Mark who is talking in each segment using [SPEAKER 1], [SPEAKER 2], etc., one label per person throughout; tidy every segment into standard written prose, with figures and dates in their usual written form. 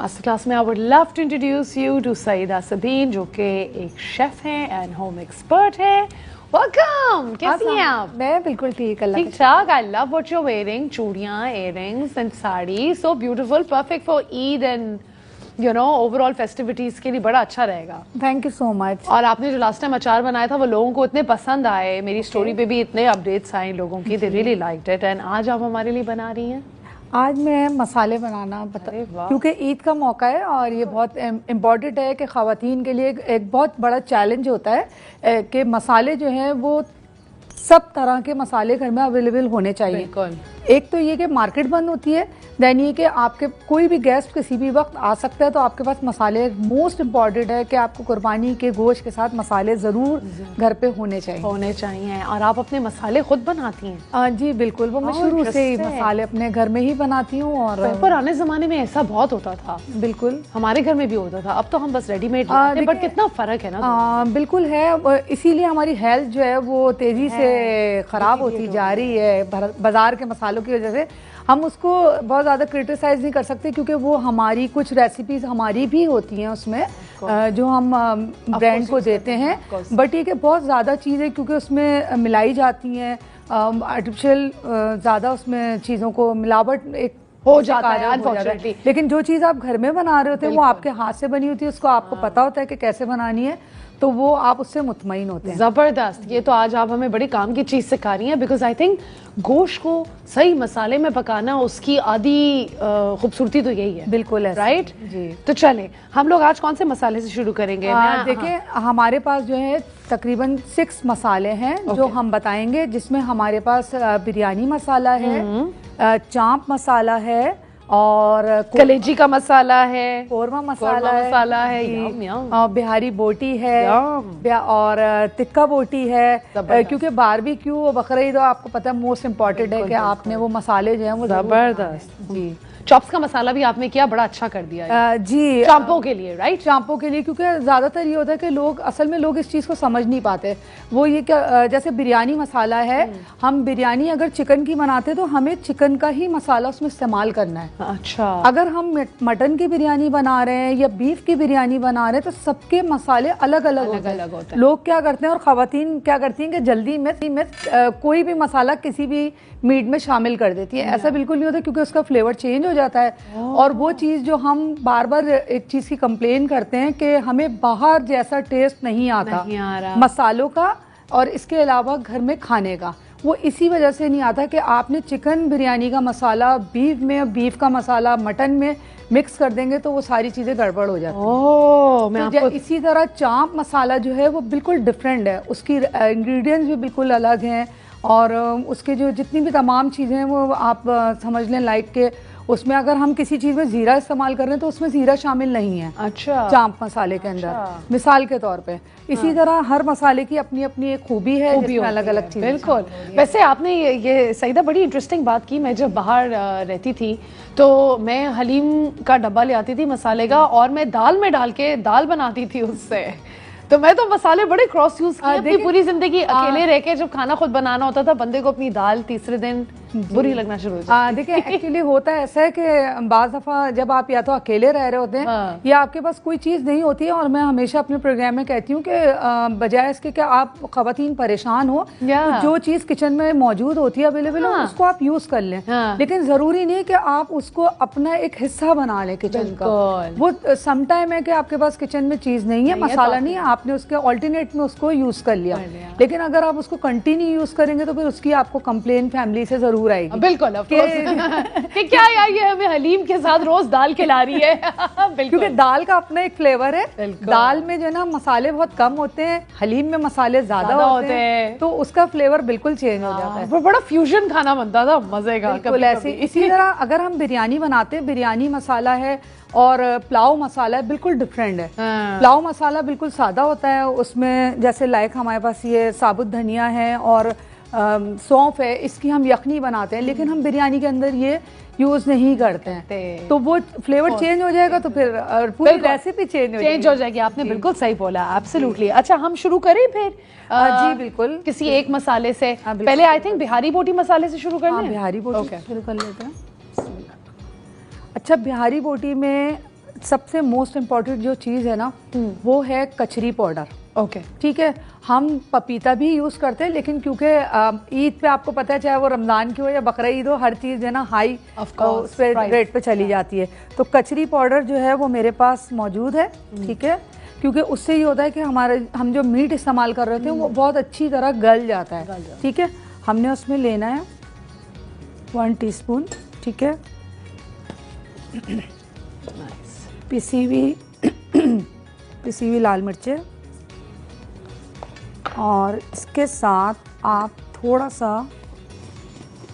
[SPEAKER 1] Master class में I would love to introduce you to Saida Sabeen, जो कि एक शेफ हैं एंड होम एक्सपर्ट हैं। वेलकम, कैसी हैं आप?
[SPEAKER 2] मैं बिल्कुल ठीक, अल्लाह
[SPEAKER 1] ठीक ठाक। I love what you are wearing, चूड़ियां, earrings and sari, so beautiful, perfect for Eid and you know overall festivities के लिए बड़ा अच्छा रहेगा।
[SPEAKER 2] Thank you so much.
[SPEAKER 1] और आपने जो लास्ट टाइम अचार बनाया था वो लोगों को इतने पसंद आए, मेरी स्टोरी पे भी इतने अपडेट्स आए लोगों की, they really liked it. And आज आप हमारे लिए बना रही हैं?
[SPEAKER 2] आज मैं मसाले बनाना क्योंकि ईद का मौका है और ये बहुत इम्पॉर्टेंट है कि ख़वातीन के लिए एक बहुत बड़ा चैलेंज होता है कि मसाले जो हैं वो सब तरह के मसाले घर में अवेलेबल होने चाहिए।
[SPEAKER 1] बिल्कुल।
[SPEAKER 2] एक तो ये कि मार्केट बंद होती है, दैन ये कि आपके कोई भी गेस्ट किसी भी वक्त आ सकता है, तो आपके पास मसाले मोस्ट इम्पॉर्टेंट है कि आपको कुर्बानी के गोश्त के साथ मसाले ज़रूर घर पे होने चाहिए।
[SPEAKER 1] और आप अपने मसाले खुद बनाती हैं?
[SPEAKER 2] जी बिल्कुल, वो मैं शुरू से ही मसाले अपने घर में ही बनाती हूँ। और
[SPEAKER 1] पुराने ज़माने में ऐसा बहुत होता था।
[SPEAKER 2] बिल्कुल,
[SPEAKER 1] हमारे घर में भी होता था, अब तो हम बस रेडीमेड, बट कितना फ़र्क है ना।
[SPEAKER 2] बिल्कुल है, इसीलिए हमारी हेल्थ जो है वो तेज़ी से ख़राब होती जा रही है बाज़ार के मसालों की वजह से। हम उसको बहुत ज़्यादा क्रिटिसाइज़ नहीं कर सकते क्योंकि वो हमारी कुछ रेसिपीज़ हमारी भी होती हैं उसमें जो हम ब्रांड को देते हैं, बट ये कि बहुत ज़्यादा चीज़ें क्योंकि उसमें मिलाई जाती हैं, आर्टिफिशियल ज़्यादा उसमें चीज़ों को मिलावट एक
[SPEAKER 1] हो जाता है अनफॉर्चुनेटली।
[SPEAKER 2] लेकिन जो चीज़ आप घर में बना रहे होते हैं वो आपके हाथ से बनी होती है, उसको आपको पता होता है कि कैसे बनानी है, तो वो आप उससे मुतमईन होते हैं।
[SPEAKER 1] ज़बरदस्त। ये तो आज आप हमें बड़ी काम की चीज़ सिखा रही हैं, बिकॉज आई थिंक गोश्त को सही मसाले में पकाना उसकी आधी खूबसूरती तो यही है।
[SPEAKER 2] बिल्कुल,
[SPEAKER 1] राइट
[SPEAKER 2] जी।
[SPEAKER 1] तो चलें, हम लोग आज कौन से मसाले से शुरू करेंगे?
[SPEAKER 2] देखिए, हमारे पास जो है तकरीबन 6 मसाले हैं जो हम बताएंगे, जिसमें हमारे पास बिरयानी मसाला है, चांप मसाला है, और
[SPEAKER 1] कलेजी का मसाला है,
[SPEAKER 2] कोरमा मसाला है, और बिहारी बोटी है, और टिक्का बोटी है, क्योंकि बारबेक्यू और बकरीद आपको पता है मोस्ट इम्पोर्टेंट है कि आपने वो मसाले जो हैं वो
[SPEAKER 1] जबरदस्त।
[SPEAKER 2] जी।
[SPEAKER 1] चॉप्स का मसाला भी आपने किया, बड़ा अच्छा कर दिया है।
[SPEAKER 2] जी,
[SPEAKER 1] चांपों के लिए, राइट?
[SPEAKER 2] चांपों के लिए, क्योंकि ज़्यादातर ये होता है कि लोग असल में लोग इस चीज़ को समझ नहीं पाते। वो ये क्या, जैसे बिरयानी मसाला है, हम बिरयानी अगर चिकन की बनाते हैं तो हमें चिकन का ही मसाला उसमें इस्तेमाल करना है।
[SPEAKER 1] अच्छा।
[SPEAKER 2] अगर हम मटन की बिरयानी बना रहे हैं या बीफ की बिरयानी बना रहे हैं तो सबके मसाले अलग अलग होते हैं। लोग क्या करते हैं और ख़वातीन क्या करती हैं कि जल्दी में कोई भी मसाला किसी भी मीट में शामिल कर देती है। ऐसा बिल्कुल नहीं होता, क्योंकि उसका फ्लेवर चेंज हो जाता है। और वो चीज़ जो हम बार बार एक चीज़ की कंप्लेन करते हैं कि हमें बाहर जैसा टेस्ट नहीं आता मसालों का और इसके अलावा घर में खाने का, वो इसी वजह से नहीं आता कि आपने चिकन बिरयानी का मसाला बीफ में, बीफ का मसाला मटन में मिक्स कर देंगे तो वो सारी चीज़ें गड़बड़ हो जाती हैं। तो इसी तरह चांप मसाला जो है वो बिल्कुल डिफरेंट है, उसकी इंग्रेडिएंट्स भी बिल्कुल अलग हैं, और उसके जो जितनी भी तमाम चीज़ें हैं वो आप समझ लें लाइक के उसमें अगर हम किसी चीज़ में ज़ीरा इस्तेमाल कर रहे हैं तो उसमें ज़ीरा शामिल नहीं है।
[SPEAKER 1] अच्छा।
[SPEAKER 2] चांप मसाले के अंदर मिसाल के तौर पे। इसी तरह हर मसाले की अपनी अपनी एक खूबी है, अलग अलग चीज़।
[SPEAKER 1] बिल्कुल। वैसे आपने ये सईदा बड़ी इंटरेस्टिंग बात की। मैं जब बाहर रहती थी तो मैं हलीम का डब्बा ले आती थी मसाले का, और मैं दाल में डाल के दाल बनाती थी उससे। तो मैं तो मसाले बड़े क्रॉस यूज किए अपनी पूरी जिंदगी। अकेले रह के जब खाना खुद बनाना होता था, बंदे को अपनी दाल तीसरे दिन बुरी लगना शुरू हो जाती।
[SPEAKER 2] देखिए, एक्चुअली होता ऐसा है कि बाज़ दफ़ा जब आप या तो अकेले रह रहे होते हैं या आपके पास कोई चीज़ नहीं होती है, और मैं हमेशा अपने प्रोग्राम में कहती हूँ कि बजाय इसके कि आप ख़वातीन परेशान हो, तो जो चीज़ किचन में मौजूद होती है अवेलेबल हो उसको आप यूज़ कर लें। लेकिन ज़रूरी नहीं कि आप उसको अपना एक हिस्सा बना लें किचन का। वो समटाइम है कि आपके पास किचन में चीज़ नहीं है, मसाला नहीं है, आपने उसके ऑल्टरनेट में उसको यूज़ कर लिया। लेकिन अगर आप उसको कंटिन्यू यूज़ करेंगे तो फिर उसकी आपको कंप्लेन फैमिली से ज़रूर आएगी।
[SPEAKER 1] बिल्कुल कि क्या यार ये हमें हलीम के साथ रोज दाल खिला रही है।
[SPEAKER 2] क्योंकि दाल का अपना एक फ्लेवर है। दाल में जो है ना मसाले बहुत कम होते हैं, हलीम में मसाले ज्यादा होते हैं, तो उसका फ्लेवर बिल्कुल चेंज हो जाता है।
[SPEAKER 1] बड़ा फ्यूजन खाना बनता था, मजे का।
[SPEAKER 2] बिल्कुल ऐसे। इसी तरह अगर हम बिरयानी बनाते हैं, बिरयानी मसाला है और पुलाव मसाला है, बिल्कुल डिफरेंट है। पुलाव मसाला बिल्कुल सादा होता है, उसमें जैसे लाइक हमारे पास ये साबुत धनिया है और सौंफ है, इसकी हम यखनी बनाते हैं, लेकिन हम बिरयानी के अंदर ये यूज नहीं करते हैं, तो वो फ्लेवर चेंज हो जाएगा, तो फिर पूरी रेसिपी चेंज हो जाएगी।
[SPEAKER 1] आपने बिल्कुल सही बोला, एब्सोल्युटली। अच्छा, हम शुरू करें फिर?
[SPEAKER 2] जी बिल्कुल,
[SPEAKER 1] किसी एक मसाले से। पहले आई थिंक बिहारी बोटी मसाले से शुरू करना है।
[SPEAKER 2] बिहारी बोटी शुरू कर लेते हैं। अच्छा, बिहारी बोटी में सबसे मोस्ट इम्पॉर्टेंट जो चीज़ है ना वो है कचरी पाउडर।
[SPEAKER 1] ओके
[SPEAKER 2] ठीक है, हम पपीता भी यूज़ करते हैं, लेकिन क्योंकि ईद पे आपको पता है चाहे वो रमज़ान की हो या बकरा ईद हो, हर चीज़ है ना हाई उस पे रेट पे चली जाती है। तो कचरी पाउडर जो है वो मेरे पास मौजूद है। ठीक है, क्योंकि उससे ये होता है कि हम जो मीट इस्तेमाल कर रहे थे वो बहुत अच्छी तरह गल जाता है। ठीक है, हमने उसमें लेना है 1 टीस्पून। ठीक है, पिसी हुई लाल मिर्चें, और इसके साथ आप थोड़ा सा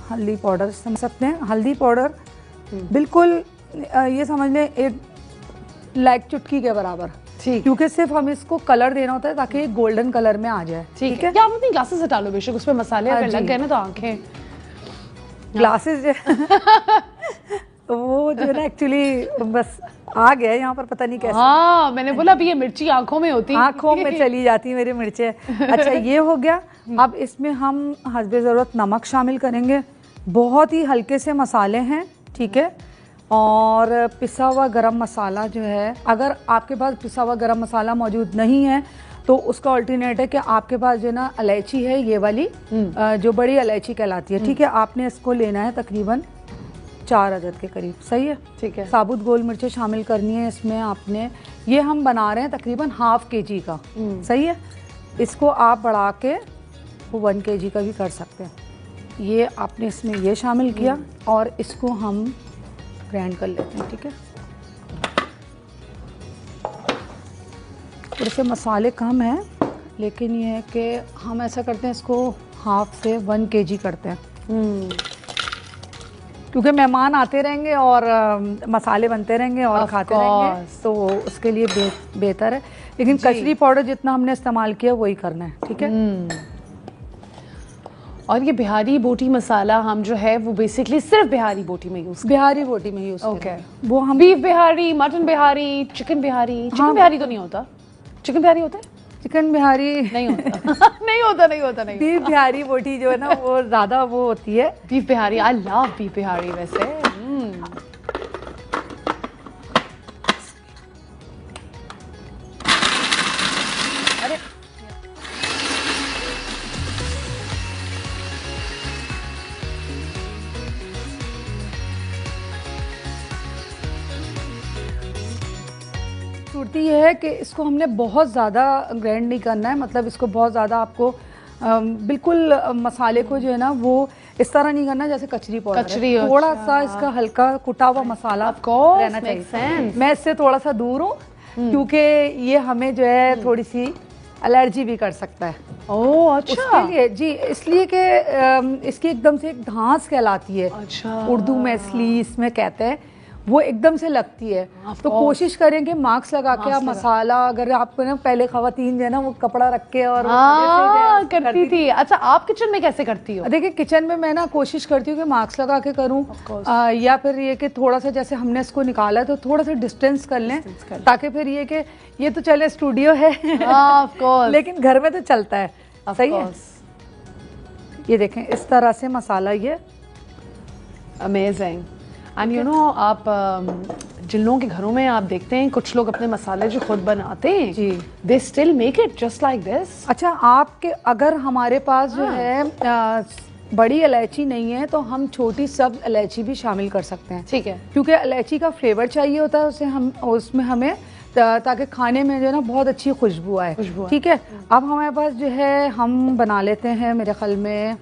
[SPEAKER 2] हल्दी पाउडर समझ सकते हैं। हल्दी पाउडर बिल्कुल ये समझ लें एक लाइक चुटकी के बराबर।
[SPEAKER 1] ठीक,
[SPEAKER 2] क्योंकि सिर्फ हमें इसको कलर देना होता है ताकि गोल्डन कलर में आ जाए।
[SPEAKER 1] ठीक है, क्या आप अपनी ग्लासेस हटा लो बेशक, उसमें मसाले अगर लग गए ना तो आंखें
[SPEAKER 2] ग्लासेस जो वो जो है ना एक्चुअली बस आ गया यहाँ पर, पता नहीं कैसे।
[SPEAKER 1] हाँ, मैंने बोला अभी ये मिर्ची आंखों में होती,
[SPEAKER 2] आंखों में चली जाती मेरी मिर्चें। अच्छा, ये हो गया। अब इसमें हम हस्बे ज़रूरत नमक शामिल करेंगे। बहुत ही हल्के से मसाले हैं। ठीक है, और पिसा हुआ गरम मसाला जो है, अगर आपके पास पिसा हुआ गरम मसाला मौजूद नहीं है तो उसका अल्टरनेट है कि आपके पास जो ना इलायची है, ये वाली जो बड़ी इलायची कहलाती है। ठीक है, आपने इसको लेना है तकरीबन 4 अदद के करीब। सही है,
[SPEAKER 1] ठीक है।
[SPEAKER 2] साबुत गोल मिर्चें शामिल करनी है इसमें आपने। ये हम बना रहे हैं तकरीबन ½ kg का। सही है, इसको आप बढ़ा के वो 1 kg का भी कर सकते हैं। ये आपने इसमें ये शामिल किया और इसको हम ग्राइंड कर लेते हैं। ठीक है, थोड़े से मसाले कम हैं, लेकिन ये है कि हम ऐसा करते हैं इसको ½ से 1 kg करते हैं, क्योंकि मेहमान आते रहेंगे और मसाले बनते रहेंगे और खाते रहेंगे, तो उसके लिए बेहतर है। लेकिन कचरी पाउडर जितना हमने इस्तेमाल किया वही करना है। ठीक है,
[SPEAKER 1] और ये बिहारी बोटी मसाला हम जो है वो बेसिकली सिर्फ बिहारी बोटी में यूज
[SPEAKER 2] बिहारी बोटी में यूज
[SPEAKER 1] ओके।
[SPEAKER 2] वो हम
[SPEAKER 1] beef Bihari, mutton Bihari, chicken Bihari. Chicken Bihari तो नहीं होता, चिकन बिहारी होता है?
[SPEAKER 2] चिकन बिहारी
[SPEAKER 1] नहीं होता। नहीं होता।
[SPEAKER 2] बीफ बिहारी बोटी जो है ना वो ज्यादा वो होती है।
[SPEAKER 1] Beef Bihari, I love beef Bihari वैसे।
[SPEAKER 2] सूरती ये है कि इसको हमने बहुत ज़्यादा ग्राइंड नहीं करना है, मतलब इसको बहुत ज़्यादा आपको बिल्कुल मसाले को जो है ना वो इस तरह नहीं करना जैसे कचरी पाउडर है। थोड़ा सा इसका हल्का कुटा हुआ मसाला रहना चाहिए। मैं इससे थोड़ा सा दूर हूँ क्योंकि ये हमें जो है थोड़ी सी एलर्जी भी कर सकता है।
[SPEAKER 1] ओह अच्छा,
[SPEAKER 2] उसके लिए जी, इसलिए कि इसकी एकदम से एक घास कहलाती है।
[SPEAKER 1] अच्छा,
[SPEAKER 2] उर्दू में इसलिए इसमें कहते हैं, वो एकदम से लगती है। तो कोशिश करें कि मास्क लगा के आप मसाला, अगर आपको ना पहले खवातीन जो है ना वो कपड़ा रख के और
[SPEAKER 1] करती थी। अच्छा, आप किचन में कैसे करती हो?
[SPEAKER 2] देखिए, किचन में मैं ना कोशिश करती हूँ कि मास्क लगा के करूँ, या फिर ये कि थोड़ा सा जैसे हमने इसको निकाला तो थोड़ा सा डिस्टेंस कर लें, ताकि फिर ये कि ये तो चले स्टूडियो है लेकिन घर में तो चलता है। सही है, ये देखें इस तरह से मसाला, ये
[SPEAKER 1] अमेजिंग। एंड यू नो, आप जिन लोगों के घरों में आप देखते हैं कुछ लोग अपने मसाले जो खुद बनाते हैं जी, they still make it just like this.
[SPEAKER 2] अच्छा, आपके अगर हमारे पास जो है बड़ी इलायची नहीं है तो हम छोटी सब इलायची भी शामिल कर सकते हैं।
[SPEAKER 1] ठीक है,
[SPEAKER 2] क्योंकि इलायची का फ्लेवर चाहिए होता है उसे हम उसमें हमें, ताकि खाने में जो है ना बहुत अच्छी खुशबू आए। ठीक है, अब हमारे पास जो है हम बना लेते हैं, मेरे ख्याल में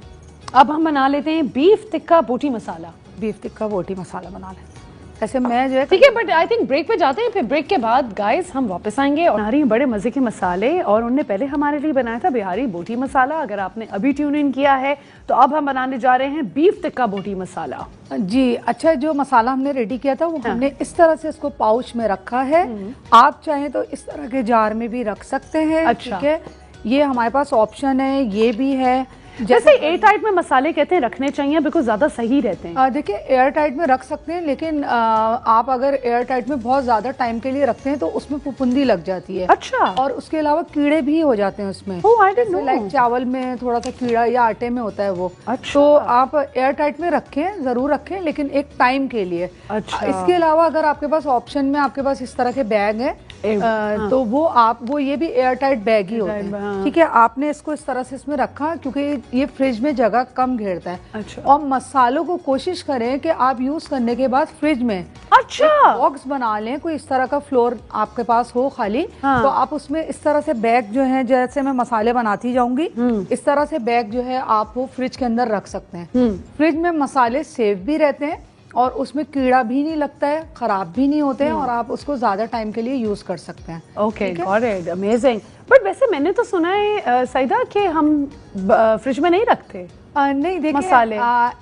[SPEAKER 1] अब हम बना लेते हैं बीफ टिक्का बोटी मसाला।
[SPEAKER 2] बीफ टिक्का बोटी मसाला बना लें। ऐसे मैं जो है
[SPEAKER 1] ठीक है, बट आई थिंक ब्रेक पे जाते हैं, फिर ब्रेक के बाद गाइस हम वापस आएंगे और बना रही हैं बड़े मजे के मसाले, और उनने पहले हमारे लिए बनाया था बिहारी बोटी मसाला। अगर आपने अभी ट्यून इन किया है तो अब हम बनाने जा रहे हैं बीफ टिक्का बोटी मसाला
[SPEAKER 2] जी। अच्छा, जो मसाला हमने रेडी किया था वो हमने इस तरह से इसको पाउच में रखा है। आप चाहें तो इस तरह के जार में भी रख सकते हैं।
[SPEAKER 1] अच्छा,
[SPEAKER 2] ठीक है, ये हमारे पास ऑप्शन है, ये भी है।
[SPEAKER 1] जैसे एयर टाइट में मसाले कहते हैं रखने चाहिए बिकॉज ज्यादा सही रहते हैं।
[SPEAKER 2] देखिए एयर टाइट में रख सकते हैं, लेकिन आप अगर एयर टाइट में बहुत ज्यादा टाइम के लिए रखते हैं तो उसमें फुफुंदी लग जाती है।
[SPEAKER 1] अच्छा।
[SPEAKER 2] और उसके अलावा कीड़े भी हो जाते हैं उसमें।
[SPEAKER 1] ओह आई डिडंट नो।
[SPEAKER 2] लाइक चावल में थोड़ा सा कीड़ा या आटे में होता है वो।
[SPEAKER 1] अच्छा।
[SPEAKER 2] तो आप एयर टाइट में रखें, जरूर रखें, लेकिन एक टाइम के लिए।
[SPEAKER 1] अच्छा।
[SPEAKER 2] इसके अलावा अगर आपके पास ऑप्शन में आपके पास इस तरह के बैग है तो वो ये भी एयर टाइट बैग ही होते हैं। ठीक है, आपने इसको इस तरह से इसमें रखा क्योंकि ये फ्रिज में जगह कम घेरता है।
[SPEAKER 1] अच्छा।
[SPEAKER 2] और मसालों को कोशिश करें कि आप यूज करने के बाद फ्रिज में
[SPEAKER 1] अच्छा
[SPEAKER 2] बॉक्स बना लें, कोई इस तरह का फ्लोर आपके पास हो खाली।
[SPEAKER 1] हाँ।
[SPEAKER 2] तो आप उसमें इस तरह से बैग जो है, जैसे मैं मसाले बनाती जाऊंगी इस तरह से बैग जो है आप वो फ्रिज के अंदर रख सकते हैं। फ्रिज में मसाले सेफ भी रहते हैं और उसमें कीड़ा भी नहीं लगता है, खराब भी नहीं होते हैं, और आप उसको ज्यादा टाइम के लिए यूज कर सकते हैं।
[SPEAKER 1] Okay got it, amazing. But वैसे मैंने तो सुना है सईदा कि हम फ्रिज में नहीं रखते
[SPEAKER 2] नहीं, देखिए
[SPEAKER 1] मसाले।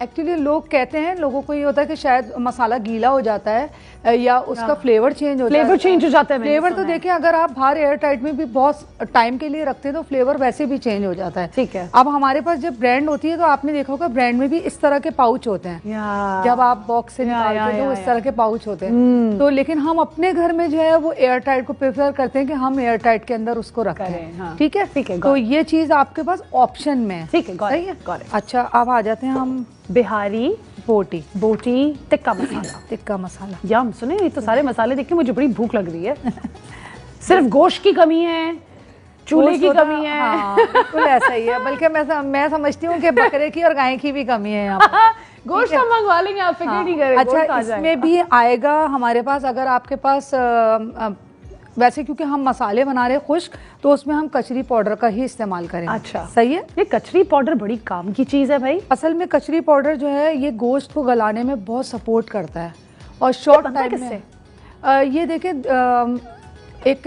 [SPEAKER 2] एक्चुअली लोग कहते हैं, लोगों को ये होता है कि शायद मसाला गीला हो जाता है या उसका फ्लेवर चेंज हो जाता है।
[SPEAKER 1] फ्लेवर चेंज हो जाता है।
[SPEAKER 2] फ्लेवर तो देखिए अगर आप बाहर एयर टाइट में भी बहुत टाइम के लिए रखते हैं तो फ्लेवर वैसे भी चेंज हो जाता है।
[SPEAKER 1] ठीक है।
[SPEAKER 2] अब हमारे पास जब ब्रांड होती है तो आपने देखा होगा ब्रांड में भी इस तरह के पाउच होते हैं। जब आप बॉक्स से निकालते हैं तो इस तरह के पाउच होते हैं। तो लेकिन हम अपने घर में जो है वो एयर टाइट को प्रेफर करते हैं कि हम एयर टाइट के अंदर उसको रखें। ठीक है,
[SPEAKER 1] ठीक है।
[SPEAKER 2] तो ये चीज आपके पास ऑप्शन में है।
[SPEAKER 1] ठीक है,
[SPEAKER 2] सही है। अच्छा, अब आ जाते हैं हम
[SPEAKER 1] बिहारी
[SPEAKER 2] बोटी
[SPEAKER 1] टिक्का मसाला।
[SPEAKER 2] टिक्का मसाला,
[SPEAKER 1] यम। सुने, ये तो सारे मसाले देख के मुझे बड़ी भूख लग रही है। सिर्फ गोश्त की कमी है, चूल्हे की कमी है।
[SPEAKER 2] हाँ, बिल्कुल ऐसा ही है। बल्कि मैं समझती हूँ कि बकरे की और गाय की भी कमी है यहाँ पर।
[SPEAKER 1] गोश्त हम मंगवा लेंगे, आप फिक्र नहीं करें।
[SPEAKER 2] अच्छा, इसमें भी आएगा हमारे पास, अगर आपके पास वैसे क्योंकि हम मसाले बना रहे हैं खुश्क, तो उसमें हम कचरी पाउडर का ही इस्तेमाल करेंगे।
[SPEAKER 1] अच्छा,
[SPEAKER 2] सही है।
[SPEAKER 1] ये कचरी पाउडर बड़ी काम की चीज है भाई।
[SPEAKER 2] असल में कचरी पाउडर जो है ये गोश्त को गलाने में बहुत सपोर्ट करता है और शॉर्ट टाइम में। ये देखिए एक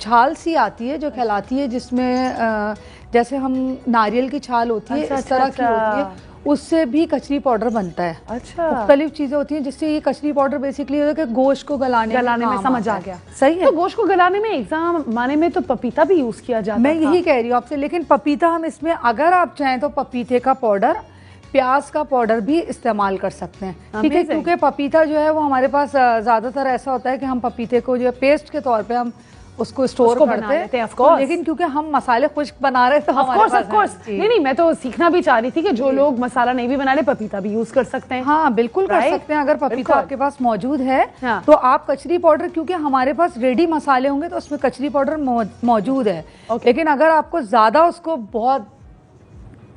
[SPEAKER 2] छाल सी आती है जो कहलाती है, जिसमें जैसे हम नारियल की छाल होती है, इस तरह की होती है, उससे भी कचरी पाउडर बनता है।
[SPEAKER 1] अच्छा,
[SPEAKER 2] मुख्तलिफ चीजें होती हैं जिससे ये कचरी पाउडर बेसिकली होता है कि गोश्त को गलाने में
[SPEAKER 1] समझ आ गया।
[SPEAKER 2] सही है।
[SPEAKER 1] तो गोश्त को गलाने में एग्जाम माने में तो पपीता भी यूज किया जाता है।
[SPEAKER 2] मैं यही कह रही हूँ आपसे, लेकिन पपीता हम इसमें अगर आप चाहें तो पपीते का पाउडर, प्याज का पाउडर भी इस्तेमाल कर सकते हैं। ठीक है, क्योंकि पपीता जो है वो हमारे पास ज्यादातर ऐसा होता है कि हम पपीते को जो है पेस्ट के तौर पे हम उसको स्टोर करते हैं।
[SPEAKER 1] तो
[SPEAKER 2] लेकिन क्योंकि हम मसाले खुश्क बना रहे हैं तो
[SPEAKER 1] ऑफ कोर्स नहीं, मैं तो सीखना भी चाह रही थी कि जो लोग मसाला नहीं भी बना रहे पपीता भी यूज कर सकते हैं।
[SPEAKER 2] हाँ बिल्कुल कर सकते हैं, अगर पपीता आपके पास मौजूद है तो आप कचरी पाउडर, क्योंकि हमारे पास रेडी मसाले होंगे तो उसमें कचरी पाउडर मौजूद है। लेकिन अगर आपको ज्यादा उसको बहुत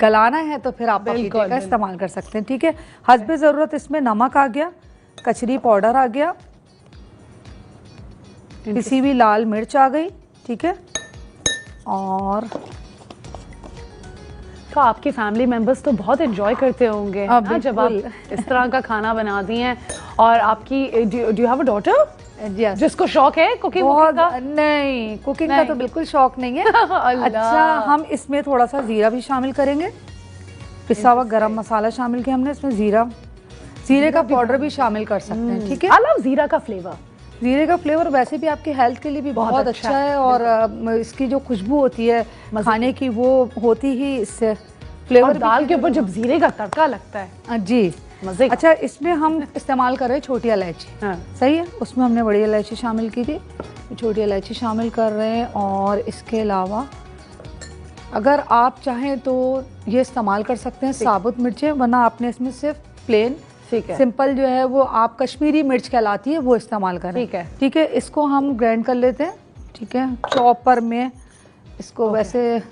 [SPEAKER 2] गलाना है तो फिर आप पपीते का इस्तेमाल कर सकते हैं। ठीक है, हस्बे जरूरत इसमें नमक आ गया, कचरी पाउडर आ गया, किसी भी लाल मिर्च आ गई। ठीक है, और
[SPEAKER 1] तो आपकी फैमिली मेंबर्स तो बहुत एंजॉय करते होंगे ना जब आप इस तरह का खाना बनाती हैं। और आपकी do you have a daughter जिसको शौक है कुकिंग का?
[SPEAKER 2] नहीं, कुकिंग का तो बिल्कुल शौक नहीं है। अच्छा, हम इसमें थोड़ा सा जीरा भी शामिल करेंगे, पिसा हुआ गरम मसाला शामिल किया हमने इसमें, जीरे का पाउडर भी शामिल कर सकते हैं। ठीक है,
[SPEAKER 1] आई लव जीरा का फ्लेवर।
[SPEAKER 2] जीरे का फ्लेवर वैसे भी आपकी हेल्थ के लिए भी बहुत अच्छा है, और इसकी जो खुशबू होती है खाने की वो होती ही इससे फ्लेवर।
[SPEAKER 1] दाल के ऊपर जब जीरे का तड़का लगता है
[SPEAKER 2] जी
[SPEAKER 1] मजे।
[SPEAKER 2] अच्छा, इसमें हम इस्तेमाल कर रहे हैं छोटी इलायची। सही है, उसमें हमने बड़ी इलायची शामिल की थी, छोटी इलायची शामिल कर रहे हैं। और इसके अलावा अगर आप चाहें तो ये इस्तेमाल कर सकते हैं साबुत मिर्चें, वरना आपने इसमें सिर्फ प्लेन सिंपल जो है वो आप कश्मीरी मिर्च कहलाती है वो इस्तेमाल करें।
[SPEAKER 1] ठीक है,
[SPEAKER 2] ठीक है, इसको हम ग्राइंड कर लेते हैं। ठीक है, चॉपर में इसको वैसे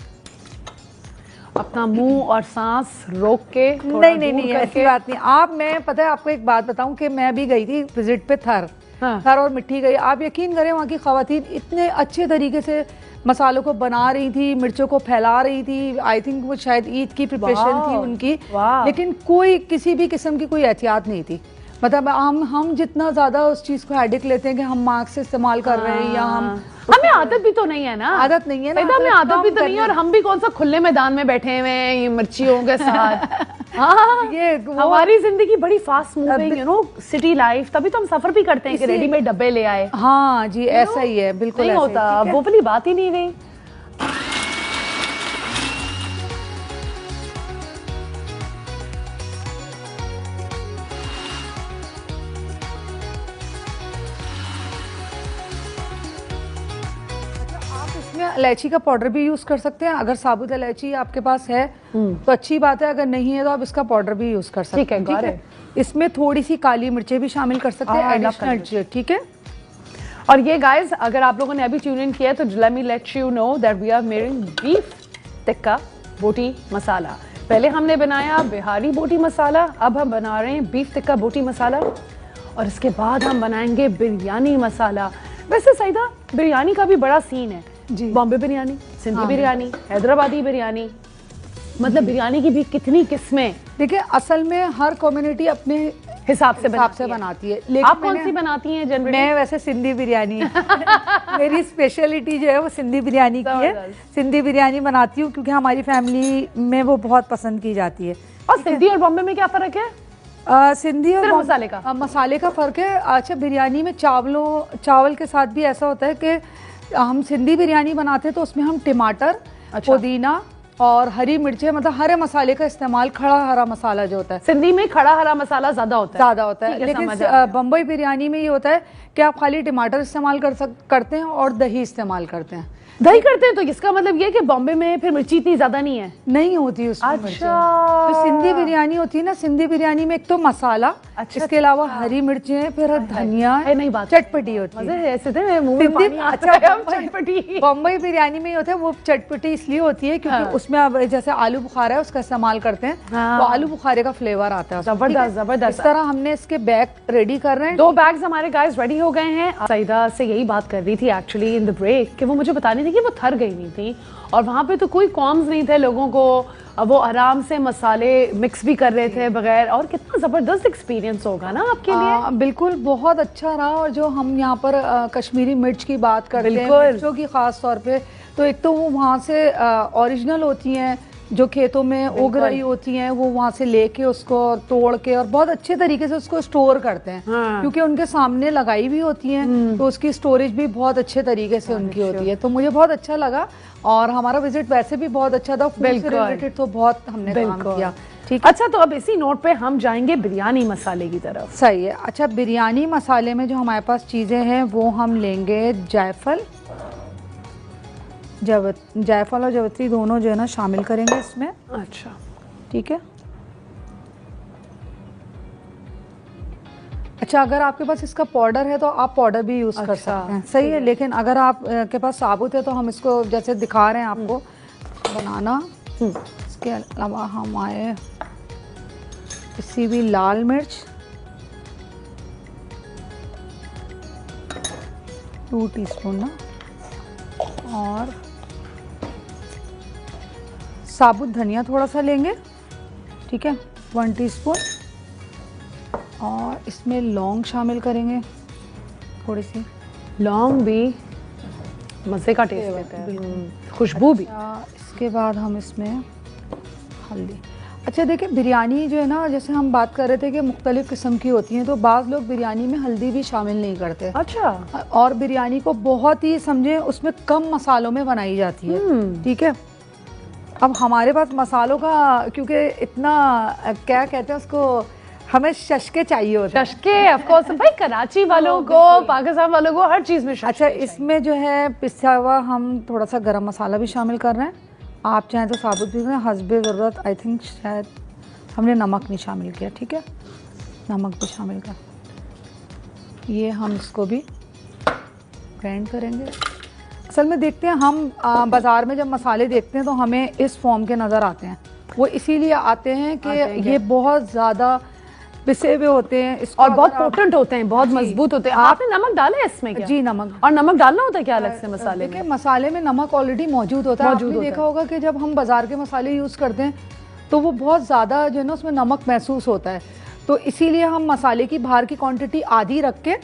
[SPEAKER 1] अपना मुंह और सांस रोक के
[SPEAKER 2] नहीं ऐसी बात नहीं। मैं पता है आपको एक बात बताऊं कि मैं भी गई थी विजिट पे थर और मिट्टी गई। आप यकीन करें वहाँ की खवातीन इतने अच्छे तरीके से मसालों को बना रही थी, मिर्चों को फैला रही थी। आई थिंक वो शायद ईद की प्रिपरेशन थी उनकी, लेकिन कोई किसी भी किस्म की कोई एहतियात नहीं थी। मतलब हम जितना ज्यादा उस चीज को हेडेक लेते हैं कि हम मास्क से इस्तेमाल कर रहे हैं या
[SPEAKER 1] हमें आदत भी तो नहीं है ना।
[SPEAKER 2] आदत नहीं है ना,
[SPEAKER 1] हमें आदत भी तो नहीं है, और हम भी कौन सा खुले मैदान में बैठे हुए हैं ये मिर्चियों के साथ। हाँ, ये हमारी जिंदगी बड़ी fast moving, you know, city life. तभी तो हम सफर भी करते हैं कि रेडीमेड डब्बे ले आए।
[SPEAKER 2] हाँ जी, ऐसा ही है, बिल्कुल
[SPEAKER 1] नहीं होता, वो वाली बात ही नहीं रही।
[SPEAKER 2] इलायची का पाउडर भी यूज कर सकते हैं। अगर साबुत इलायची आपके पास है तो अच्छी बात है, अगर नहीं है तो आप इसका पाउडर भी यूज कर सकते हैं। ठीक है, इसमें थोड़ी सी काली मिर्चें भी शामिल कर सकते हैं एडिशनल। ठीक है,
[SPEAKER 1] और ये गाइस अगर आप लोगों ने अभी ट्यून इन किया है तो let me let you know that we are making beef tikka boti masala. पहले हमने बनाया बिहारी बोटी मसाला, अब हम बना रहे हैं बीफ टिक्का बोटी मसाला, और इसके बाद हम बनाएंगे बिरयानी मसाला। वैसे सईदा बिरयानी का भी बड़ा सीन है जी, बॉम्बे बिरयानी, सिंधी बिरयानी, हैदराबादी बिरयानी, मतलब बिरयानी की भी कितनी किस्में।
[SPEAKER 2] देखिए असल में हर कम्युनिटी अपने
[SPEAKER 1] हिसाब से
[SPEAKER 2] बनाती है। लेकिन
[SPEAKER 1] आप कौन सी बनाती हैं जनरली?
[SPEAKER 2] मैं वैसे सिंधी बिरयानी मेरी स्पेशलिटी जो है वो सिंधी बिरयानी की है। सिंधी बिरयानी बनाती हूँ क्योंकि हमारी फैमिली में वो बहुत पसंद की जाती है।
[SPEAKER 1] और सिंधी और बॉम्बे में क्या फर्क है?
[SPEAKER 2] सिंधी और मसाले का फर्क है। अच्छा, बिरयानी में चावल के साथ भी ऐसा होता है कि हम सिंधी बिरयानी बनाते हैं तो उसमें हम टमाटर, पुदीना और हरी मिर्चें, मतलब हरे मसाले का इस्तेमाल, खड़ा हरा मसाला जो होता है।
[SPEAKER 1] सिंधी में खड़ा हरा मसाला ज्यादा होता है।
[SPEAKER 2] लेकिन बम्बई बिरयानी में ये होता है कि आप खाली टमाटर इस्तेमाल करते हैं और दही इस्तेमाल करते हैं।
[SPEAKER 1] दही करते हैं तो इसका मतलब ये कि बॉम्बे में फिर मिर्ची इतनी ज्यादा नहीं
[SPEAKER 2] होती उसमें।
[SPEAKER 1] अच्छा,
[SPEAKER 2] तो सिंधी बिरयानी होती है ना, सिंधी बिरयानी में एक तो मसाला, इसके अलावा हरी मिर्चें, फिर धनिया, चटपटी होती है।
[SPEAKER 1] चटपटी
[SPEAKER 2] बम्बई बिरयानी में होता है वो चटपटी इसलिए होती है क्योंकि उसमें अब जैसे आलू बुखारा है उसका इस्तेमाल करते हैं, तो आलू बुखारे का फ्लेवर आता है।
[SPEAKER 1] जबरदस्त।
[SPEAKER 2] इस तरह हमने इसके बैग रेडी कर रहे हैं।
[SPEAKER 1] 2 बैग्स हमारे गाइस रेडी हो गए हैं। सईदा से यही बात कर रही थी एक्चुअली इन द ब्रेक कि वो मुझे बताने कि वो थर गई नहीं थी और वहाँ पे तो कोई कॉम्स नहीं थे लोगों को, वो आराम से मसाले मिक्स भी कर रहे थे बगैर। और कितना ज़बरदस्त एक्सपीरियंस होगा ना आपके लिए।
[SPEAKER 2] बिल्कुल, बहुत अच्छा रहा। और जो हम यहाँ पर कश्मीरी मिर्च की बात करते हैं, मिर्चों की खास तौर पे, तो एक तो वो वहाँ से ओरिजिनल होती हैं जो खेतों में उग रही होती हैं, वो वहाँ से लेके उसको तोड़ के और बहुत अच्छे तरीके से उसको स्टोर करते हैं। क्योंकि उनके सामने लगाई भी होती हैं तो उसकी स्टोरेज भी बहुत अच्छे तरीके से उनकी होती है। तो मुझे बहुत अच्छा लगा और हमारा विजिट वैसे भी बहुत अच्छा था। फूड से रिलेटेड तो बहुत हमने काम किया। ठीक,
[SPEAKER 1] अच्छा, तो अब इसी नोट पे हम जाएंगे बिरयानी मसाले की तरफ।
[SPEAKER 2] सही है। अच्छा, बिरयानी मसाले में जो हमारे पास चीज़ें हैं वो हम लेंगे जायफल और जावित्री दोनों जो है ना शामिल करेंगे इसमें।
[SPEAKER 1] अच्छा,
[SPEAKER 2] ठीक है। अच्छा, अगर आपके पास इसका पाउडर है तो आप पाउडर भी यूज़ कर सकते हैं। सही है। लेकिन अगर आप के पास साबुत है तो हम इसको जैसे दिखा रहे हैं आपको बनाना। इसके अलावा हम आए इसी भी लाल मिर्च 2 टीस्पून ना, और साबुत धनिया थोड़ा सा लेंगे। ठीक है, 1 टीस्पून। और इसमें लौंग शामिल करेंगे, थोड़ी सी
[SPEAKER 1] लौंग भी मज़े का टेस्ट देता है, खुशबू भी।
[SPEAKER 2] इसके बाद हम इसमें हल्दी। अच्छा देखिए, बिरयानी जो है ना, जैसे हम बात कर रहे थे कि मुख्तलिफ किस्म की होती हैं, तो बाज़ लोग बिरयानी में हल्दी भी शामिल नहीं करते।
[SPEAKER 1] अच्छा।
[SPEAKER 2] और बिरयानी को बहुत ही समझे उसमें कम मसालों में बनाई जाती है। ठीक है। अब हमारे पास मसालों का क्योंकि इतना क्या कहते हैं उसको, हमें शशके चाहिए होते हैं।
[SPEAKER 1] शशके ऑफ कोर्स भाई, कराची वालों को, पाकिस्तान वालों को हर चीज़ में शशके।
[SPEAKER 2] अच्छा, इसमें जो है पिसा हुआ हम थोड़ा सा गरम मसाला भी शामिल कर रहे हैं। आप चाहें तो साबुत भी करें, हस्बे ज़रूरत। आई थिंक शायद हमने नमक नहीं शामिल किया। ठीक है, नमक भी शामिल कर। ये हम इसको भी ग्राइंड करेंगे। असल में देखते हैं हम बाज़ार में जब मसाले देखते हैं तो हमें इस फॉर्म के नज़र आते हैं। वो इसीलिए आते हैं कि ये बहुत ज़्यादा पिसे हुए होते हैं
[SPEAKER 1] और बहुत पोटेंट होते हैं, बहुत मजबूत होते हैं। आपने नमक डाला है इसमें क्या?
[SPEAKER 2] जी, नमक।
[SPEAKER 1] और नमक डालना होता है क्या अलग से मसाले में?
[SPEAKER 2] देखिए, मसाले में नमक ऑलरेडी मौजूद होता है। आपने देखा होगा कि जब हम बाजार के मसाले यूज़ करते हैं तो वो बहुत ज़्यादा जो है ना उसमें नमक महसूस होता है। तो इसीलिए हम मसाले की बाहर की क्वांटिटी आधी रख के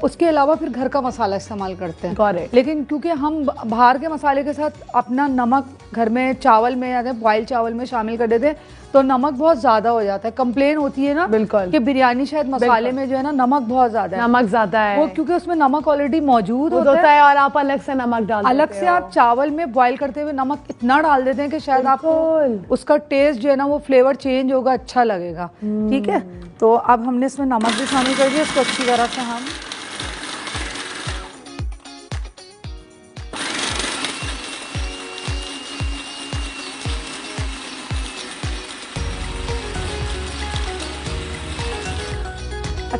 [SPEAKER 2] उसके अलावा फिर घर का मसाला इस्तेमाल करते हैं। लेकिन क्योंकि हम बाहर के मसाले के साथ अपना नमक घर में चावल में या बॉयल चावल में शामिल कर देते हैं तो नमक बहुत ज़्यादा हो जाता है। कंप्लेन होती है ना
[SPEAKER 1] बिल्कुल
[SPEAKER 2] कि बिरयानी शायद मसाले में जो है ना नमक बहुत ज़्यादा है।
[SPEAKER 1] नमक ज़्यादा है
[SPEAKER 2] वो क्योंकि उसमें नमक ऑलरेडी मौजूद
[SPEAKER 1] होता है और आप अलग से नमक डाल
[SPEAKER 2] अलग से आप चावल में बॉयल करते हुए नमक इतना डाल देते हैं कि शायद आपको उसका टेस्ट जो है ना वो फ्लेवर चेंज होगा, अच्छा लगेगा। ठीक है, तो अब हमने इसमें नमक भी शामिल कर दिया। इसको अच्छी तरह से हम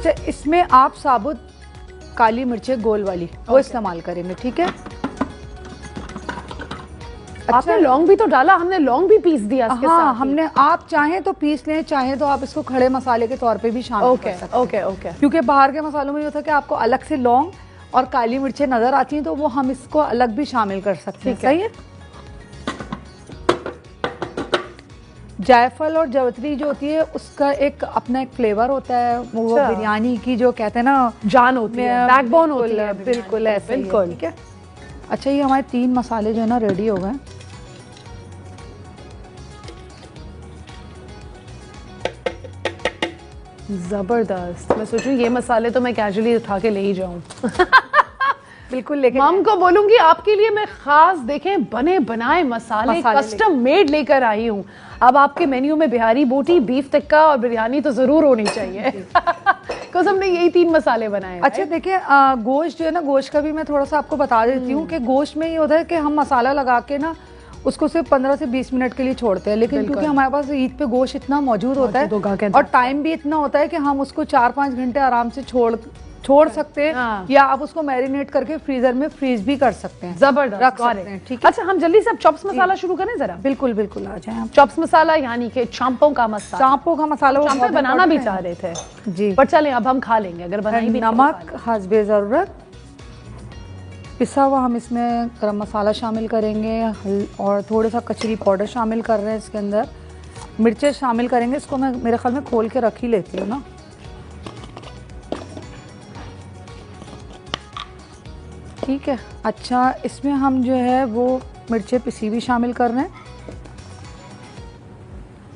[SPEAKER 2] अच्छा, इसमें आप साबुत काली मिर्चें गोल वाली वो इस्तेमाल करेंगे, ठीक है।
[SPEAKER 1] आपने लौंग भी तो डाला, हमने लौंग भी पीस दिया इसके
[SPEAKER 2] हाँ,
[SPEAKER 1] साथ
[SPEAKER 2] हमने, आप चाहें तो पीस लें, चाहें तो आप इसको खड़े मसाले के तौर पे भी शामिल कर सकते हैं।
[SPEAKER 1] Okay okay. क्योंकि
[SPEAKER 2] क्योंकि बाहर के मसालों में ये होता है कि आपको अलग से लौंग और काली मिर्चें नजर आती हैं, तो वो हम इसको अलग भी शामिल कर सकते हैं। सही है। जायफल और जावित्री जो होती है उसका एक अपना एक फ्लेवर होता है, वो बिरयानी की जो कहते हैं ना
[SPEAKER 1] जान होती है, बैकबोन होती है।
[SPEAKER 2] बिल्कुल ऐसे, बिल्कुल, ठीक है। अच्छा, ये हमारे 3 मसाले जो है ना रेडी हो गए।
[SPEAKER 1] जबरदस्त। मैं सोचूं ये मसाले तो मैं कैजुअली उठा के ले ही जाऊं।
[SPEAKER 2] बिल्कुल, लेकिन
[SPEAKER 1] मम को बोलूंगी आपके लिए मैं खास देखें बने बनाए मसाले कस्टम मेड लेकर आई हूँ। अब आपके मेन्यू में बिहारी बोटी, बीफ टिक्का और बिरयानी तो जरूर होनी चाहिए। बिकॉज हमने यही 3 मसाले बनाए।
[SPEAKER 2] अच्छा देखिए, गोश्त जो है ना, गोश्त का भी मैं थोड़ा सा आपको बता देती हूँ कि गोश्त में ये होता है कि हम मसाला लगा के ना उसको सिर्फ 15 से 20 मिनट के लिए छोड़ते हैं, लेकिन क्योंकि हमारे पास ईद पे गोश्त इतना मौजूद होता है और टाइम भी इतना होता है कि हम उसको 4-5 घंटे आराम से छोड़ सकते हैं। हाँ। या आप उसको मैरिनेट करके फ्रीजर में फ्रीज भी कर सकते हैं,
[SPEAKER 1] जबरदस्त
[SPEAKER 2] रख सकते हैं, ठीक है।
[SPEAKER 1] अच्छा, हम जल्दी से अब चॉप्स मसाला शुरू करें जरा।
[SPEAKER 2] बिल्कुल बिल्कुल, आ जाएं आप।
[SPEAKER 1] चॉप्स मसाला यानी कि चांपों का मसाला।
[SPEAKER 2] चांपों का मसाला वो
[SPEAKER 1] चांपे बनाना भी चाह रहे थे
[SPEAKER 2] जी,
[SPEAKER 1] पर चलें अब हम खा लेंगे अगर बनाई भी।
[SPEAKER 2] नमक हस्बे ज़रूरत, पिसा हुआ हम इसमें गरम मसाला शामिल करेंगे और थोड़ा सा कचरी पाउडर शामिल कर रहे हैं इसके अंदर। मिर्चें शामिल करेंगे, इसको मैं मेरे ख्याल में खोल के रख ही लेती हूँ ना। ठीक है। अच्छा, इसमें हम जो है वो मिर्चें पिसी हुई शामिल कर रहे हैं।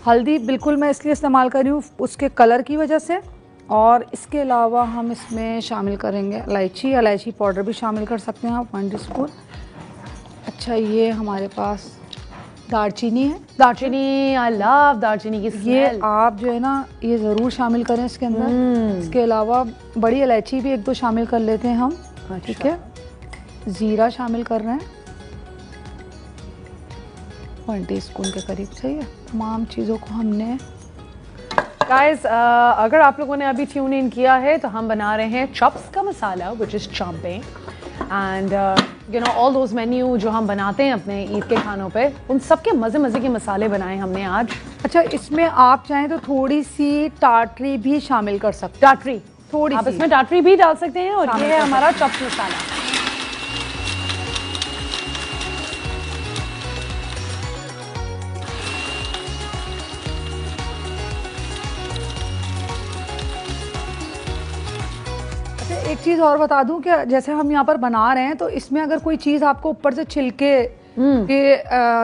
[SPEAKER 2] हल्दी बिल्कुल मैं इसलिए इस्तेमाल कर रही हूँ उसके कलर की वजह से, और इसके अलावा हम इसमें शामिल करेंगे इलायची पाउडर भी शामिल कर सकते हैं आप, 1 टीस्पून। अच्छा, ये हमारे पास दालचीनी है।
[SPEAKER 1] दालचीनी, आई लव दालचीनी की स्मेल।
[SPEAKER 2] ये आप जो है ना ये ज़रूर शामिल करें इसके अंदर। इसके अलावा बड़ी इलायची भी 1-2 शामिल कर लेते हैं हम, ठीक है। ज़ीरा शामिल कर रहे हैं 1 टीस्पून के करीब। सही है। तमाम चीज़ों को हमने
[SPEAKER 1] गाइस, अगर आप लोगों ने अभी ट्यून इन किया है तो हम बना रहे हैं चॉप्स का मसाला विच इज़ चांपे, and you know all those menu जो हम बनाते हैं अपने ईद के खानों पे, उन सब के मज़े मज़े के मसाले बनाए हमने आज।
[SPEAKER 2] अच्छा, इसमें आप चाहें तो थोड़ी सी टाटरी भी शामिल कर सकते
[SPEAKER 1] हैं। टाटरी
[SPEAKER 2] थोड़ी
[SPEAKER 1] आप
[SPEAKER 2] सी
[SPEAKER 1] इसमें टाटरी भी डाल सकते हैं, और ये है हमारा चॉप्स मसाला।
[SPEAKER 2] एक चीज़ और बता दूं कि जैसे हम यहाँ पर बना रहे हैं तो इसमें अगर कोई चीज़ आपको ऊपर से छिलके के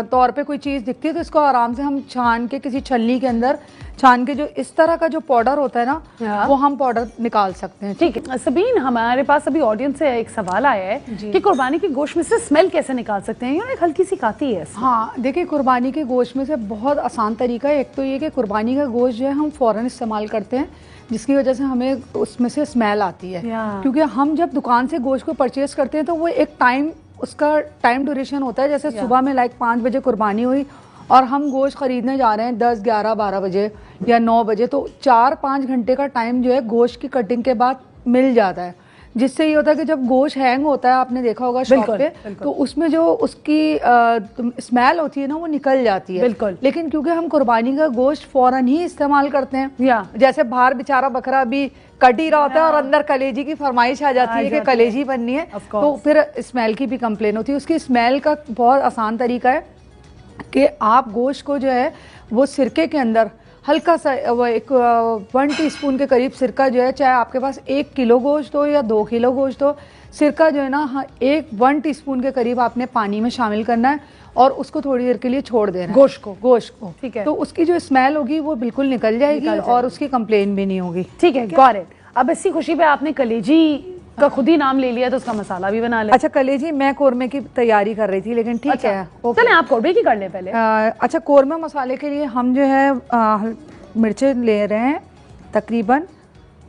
[SPEAKER 2] तौर पे कोई चीज़ दिखती है तो इसको आराम से हम छान के किसी छलनी के अंदर छान के जो इस तरह का जो पाउडर होता है ना वो हम पाउडर निकाल सकते हैं।
[SPEAKER 1] ठीक है सबीन, हमारे पास अभी ऑडियंस से एक सवाल आया है कि कुर्बानी के गोश्त में से स्मेल कैसे निकाल सकते हैं, एक हल्की सी आती है।
[SPEAKER 2] हाँ देखिए, कुर्बानी के गोश्त में से बहुत आसान तरीका है। एक तो ये कि कुर्बानी का गोश्त जो है हम फ़ौरन इस्तेमाल करते हैं, जिसकी वजह से हमें उसमें से स्मेल आती है। क्योंकि हम जब दुकान से गोश्त को परचेज करते हैं तो वो एक टाइम, उसका टाइम ड्यूरेशन होता है। जैसे सुबह में 5 बजे कुर्बानी हुई और हम गोश्त खरीदने जा रहे हैं 10, 11, 12 बजे या 9 बजे, तो 4-5 घंटे का टाइम जो है गोश्त की कटिंग के बाद मिल जाता है। जिससे ये होता है कि जब गोश्त हैंग होता है, आपने देखा होगा शॉप पे, तो उसमें जो उसकी स्मेल होती है ना वो निकल जाती है।
[SPEAKER 1] बिल्कुल।
[SPEAKER 2] लेकिन क्योंकि हम कुर्बानी का गोश्त फौरन ही इस्तेमाल करते हैं, जैसे बाहर बेचारा बकरा भी कट ही रहा होता है और अंदर कलेजी की फरमाइश आ जाती है कि कलेजी बननी है, तो फिर स्मेल की भी कंप्लेन होती है। उसकी स्मेल का बहुत आसान तरीका है कि आप गोश्त को जो है वो सिरके के अंदर हल्का सा 1 टीस्पून के करीब सिरका जो है, चाहे आपके पास 1 किलो गोश्त हो या 2 किलो गोश्त हो, सिरका जो है ना 1 टीस्पून के करीब आपने पानी में शामिल करना है और उसको थोड़ी देर के लिए छोड़ देना है गोश्त को।
[SPEAKER 1] ठीक है।
[SPEAKER 2] तो उसकी जो स्मेल होगी वो बिल्कुल निकल जाएगी और उसकी कंप्लेन भी नहीं होगी।
[SPEAKER 1] ठीक है, गॉट इट। अब इसी खुशी पे आपने कलेजी का खुद ही नाम ले लिया तो उसका मसाला भी बना ले।
[SPEAKER 2] अच्छा, कलेजी मैं कोरमे की तैयारी कर रही थी, लेकिन ठीक है
[SPEAKER 1] चलें आप कोरमे की कर लें पहले।
[SPEAKER 2] अच्छा, कोरमा मसाले के लिए हम जो है मिर्चें ले रहे हैं तकरीबन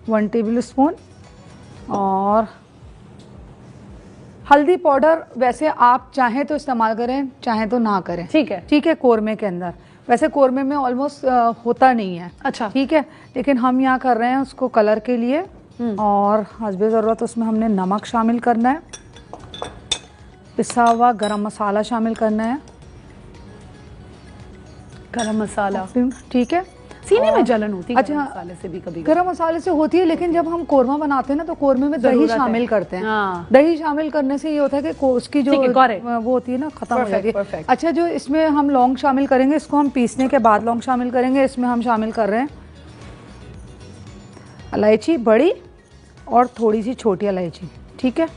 [SPEAKER 2] 1 टेबल स्पून, और हल्दी पाउडर वैसे आप चाहें तो इस्तेमाल करें, चाहें तो ना करें।
[SPEAKER 1] ठीक है।
[SPEAKER 2] ठीक है। कोरमे के अंदर वैसे कोरमे में ऑलमोस्ट होता नहीं है।
[SPEAKER 1] अच्छा,
[SPEAKER 2] ठीक है, लेकिन हम यहाँ कर रहे हैं उसको कलर के लिए। और हस्बे ज़रूरत उसमें हमने नमक शामिल करना है, पिसा हुआ गरम मसाला शामिल करना है,
[SPEAKER 1] गरम मसाला।
[SPEAKER 2] ठीक है।
[SPEAKER 1] सीने में जलन होती है
[SPEAKER 2] अच्छा,
[SPEAKER 1] गरम मसाले से भी कभी?
[SPEAKER 2] गरम मसाले से होती है, लेकिन जब हम कोरमा बनाते हैं ना तो कोरमे में दही शामिल करते हैं।
[SPEAKER 1] हाँ।
[SPEAKER 2] दही शामिल करने से ये होता है कि उसकी जो वो होती है ना खत्म हो जाती है। अच्छा, जो इसमें हम लौंग शामिल करेंगे, इसको हम पीसने के बाद लौंग शामिल करेंगे। इसमें हम शामिल कर रहे हैं इलायची बड़ी और थोड़ी सी छोटी इलायची। ठीक है,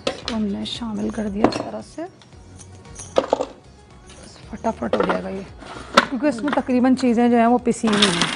[SPEAKER 2] इसको हमने शामिल कर दिया इस तरह से, फटाफट हो जाएगा ये, क्योंकि इसमें तकरीबन चीज़ें जो हैं वो पिसी हुई हैं।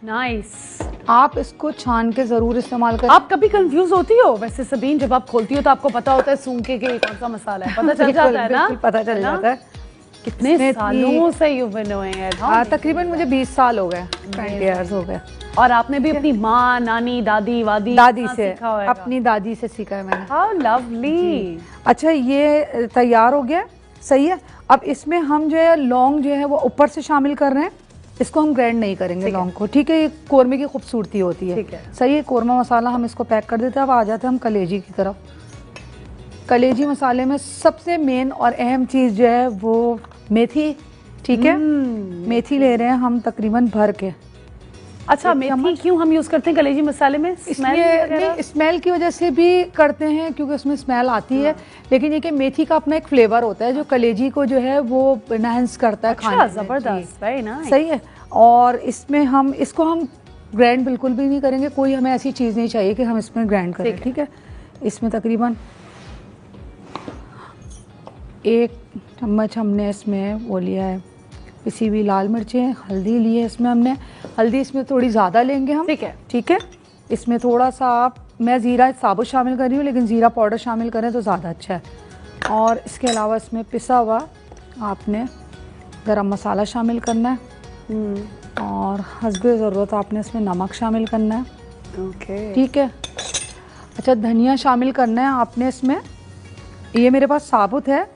[SPEAKER 1] नाइस।
[SPEAKER 2] आप इसको छान के ज़रूर इस्तेमाल करें।
[SPEAKER 1] आप कभी कंफ्यूज होती हो वैसे सबीन, जब आप खोलती हो तो आपको पता होता है सूंखे के कौन सा मसाला है? पता चल जाता है ना?
[SPEAKER 2] पता चल जाता है।
[SPEAKER 1] कितने सालों से you've been doing it?
[SPEAKER 2] हाँ, तकरीबन मुझे 20 साल हो गए, 20 years हो गए।
[SPEAKER 1] और आपने भी अपनी माँ, नानी, दादी
[SPEAKER 2] दादी से, अपनी दादी से सीखा है मैंने।
[SPEAKER 1] How lovely।
[SPEAKER 2] अच्छा, ये तैयार हो गया, सही है। अब इसमें हम जो है लौंग जो है वो ऊपर से शामिल कर रहे हैं, इसको हम ग्राइंड नहीं करेंगे लौंग को। ठीक है, ये कोरमे की खूबसूरती होती है।
[SPEAKER 1] ठीक है,
[SPEAKER 2] सही है। कोरमा मसाला हम इसको पैक कर देते हैं। अब आ जाते हैं हम कलेजी की तरफ। कलेजी मसाले में सबसे मेन और अहम चीज़ जो है वो मेथी। ठीक है, मेथी ले रहे हैं हम तकरीबन भर के।
[SPEAKER 1] अच्छा, मेथी क्यों हम यूज करते हैं कलेजी मसाले में?
[SPEAKER 2] स्मेल की वजह से भी करते हैं, क्योंकि उसमें स्मेल आती है, लेकिन ये कि मेथी का अपना एक फ्लेवर होता है जो कलेजी को जो है वो एनहांस करता है।
[SPEAKER 1] अच्छा, जबरदस्त, वेरी नाइस।
[SPEAKER 2] सही है। और इसमें हम इसको हम ग्राइंड बिल्कुल भी नहीं करेंगे, कोई हमें ऐसी चीज़ नहीं चाहिए कि हम इसमें ग्राइंड करें। ठीक है, इसमें तकरीबन 1 चम्मच हमने इसमें वो लिया है पिसी हुई लाल मिर्चें, हल्दी ली है इसमें हमने, हल्दी इसमें थोड़ी ज़्यादा लेंगे हम।
[SPEAKER 1] ठीक है,
[SPEAKER 2] ठीक है। इसमें थोड़ा सा मैं ज़ीरा साबुत शामिल कर रही हूँ, लेकिन ज़ीरा पाउडर शामिल करें तो ज़्यादा अच्छा है। और इसके अलावा इसमें पिसा हुआ आपने गरम मसाला शामिल करना है, और हस्बे ज़रूरत आपने इसमें नमक शामिल करना है।
[SPEAKER 1] ओके,
[SPEAKER 2] ठीक है। अच्छा, धनिया शामिल करना है आपने इसमें। ये मेरे पास साबुत है,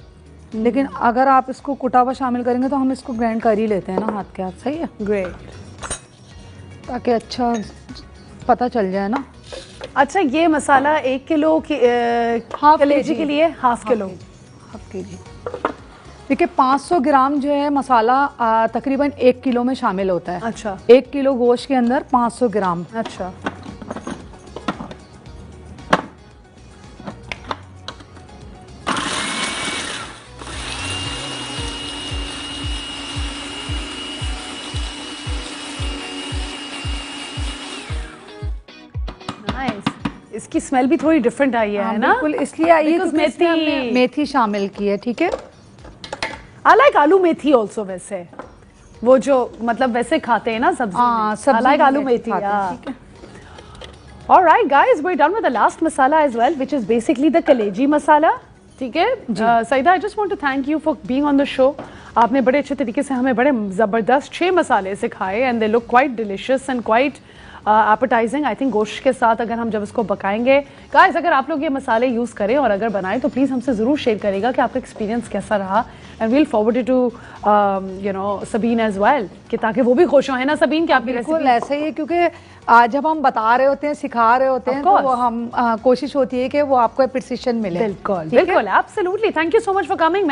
[SPEAKER 2] लेकिन अगर आप इसको कुटा हुआ शामिल करेंगे तो हम इसको ग्राइंड कर ही लेते हैं ना हाथ के हाथ। सही है,
[SPEAKER 1] ग्रेट,
[SPEAKER 2] ताकि अच्छा पता चल जाए ना।
[SPEAKER 1] अच्छा, ये मसाला 1 किलो की कलेजी के लिए हाफ किलो।
[SPEAKER 2] देखिए, 500 ग्राम जो है मसाला तकरीबन 1 किलो में शामिल होता है।
[SPEAKER 1] अच्छा,
[SPEAKER 2] 1 किलो गोश्त के अंदर 500 ग्राम।
[SPEAKER 1] अच्छा, इसकी स्मेल भी थोड़ी डिफरेंट आई है ना?
[SPEAKER 2] बिल्कुल, इसलिए आई है क्योंकि मेथी शामिल की है। ठीक है,
[SPEAKER 1] आई लाइक आलू मेथी ऑल्सो। वैसे वो जो मतलब वैसे खाते हैं ना सब्जी, आई लाइक आलू मेथी। ठीक है। Alright guys, we're done with the last masala as well, which is basically the kaleji masala. ठीक है, Saeeda, I just want to thank you for being on the show. आपने बड़े अच्छे तरीके से हमें बड़े ज़बरदस्त 6 मसाले सिखाए, and they look quite delicious and quite appetizing. I think गोश्त के साथ अगर हम जब इसको पकाएंगे, guys, अगर आप लोग ये मसाले यूज़ करें और अगर बनाएं तो प्लीज़ हमसे ज़रूर शेयर करेगा कि आपका एक्सपीरियंस कैसा रहा, and we'll forward it to Sabeen as well, कि ताकि वो भी खुश हो, है ना सबीन, कि आपकी
[SPEAKER 2] बिल्कुल ऐसा ही है, क्योंकि जब हम बता रहे होते हैं, सिखा रहे होते हैं, तो वो हम कोशिश होती है कि वो आपको प्रिसिशन मिले।
[SPEAKER 1] बिल्कुल, बिल्कुल, absolutely. Thank you so much for coming.